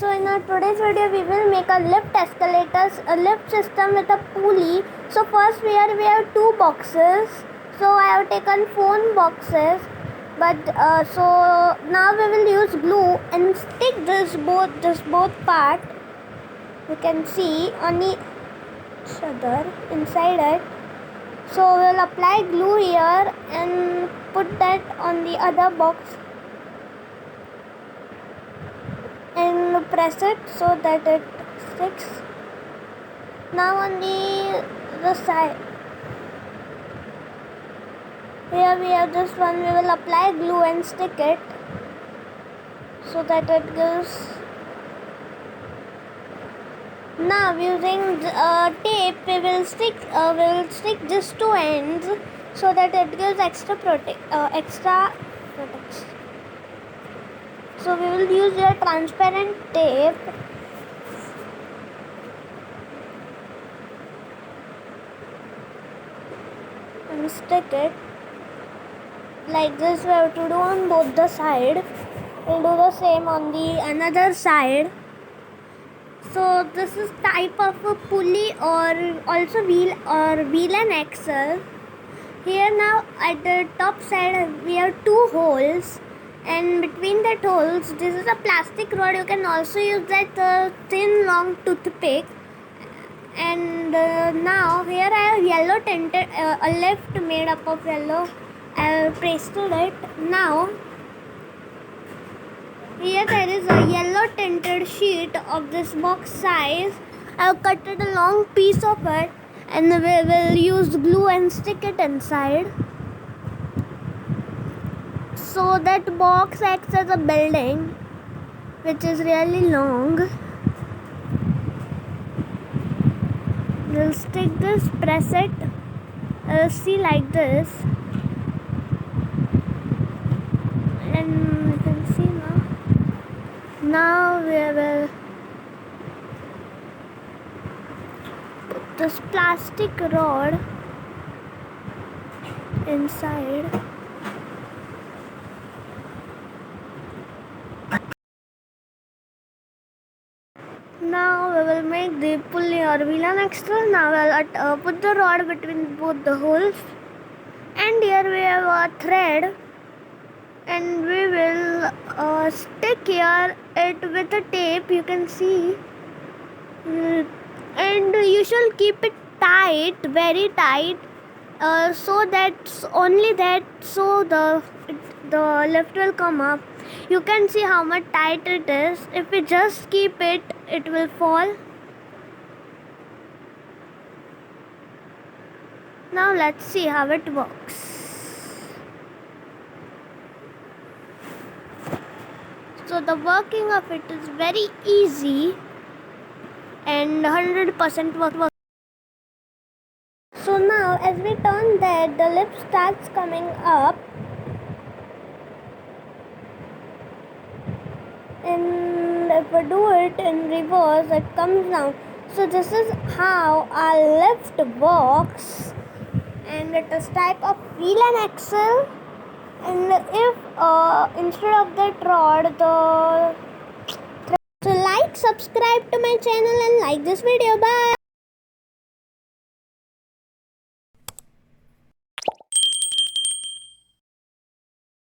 So in our today's video we will make a lift system with a pulley. So first we have two boxes. So I have taken phone boxes, but so now we will use glue and stick this both part. You can see on each other inside it. So we will apply glue here and put that on the other box and press it so that it sticks. Now on the side, here we have this one. We will apply glue and stick it so that it gives. Now using tape, we will stick these two ends so that it gives extra protection. So we will use your transparent tape and stick it like this. We have to do on both the side. We'll do the same on the another side. So this is type of a pulley or also wheel and axle. Here now at the top side we have two holes, and between that holes this is a plastic rod. You can also use that thin long toothpick. And now here I have yellow tinted a lift made up of yellow. I have pasted it. Now here there is a yellow tinted sheet of this box size. I have cut it a long piece of it, and we will use glue and stick it inside. So that box acts as a building which is really long. We'll stick this, press it, see like this, and you can see now. Now we will put this plastic rod inside. Now we will make the pulley or wheel and axle. Now we will put the rod between both the holes, and here we have a thread, and we will stick here it with a tape. You can see, and you should keep it tight, very tight, so the lift will come up. You can see how much tight it is. If we just keep it, it will fall. Now let's see how it works. So the working of it is very easy and 100% work. So now as we turn that, the lift starts coming up, and if we do it in reverse, it comes down. So this is how our lift works, and it is type of wheel and axle. And if instead of that rod, so like, subscribe to my channel and like this video. Bye.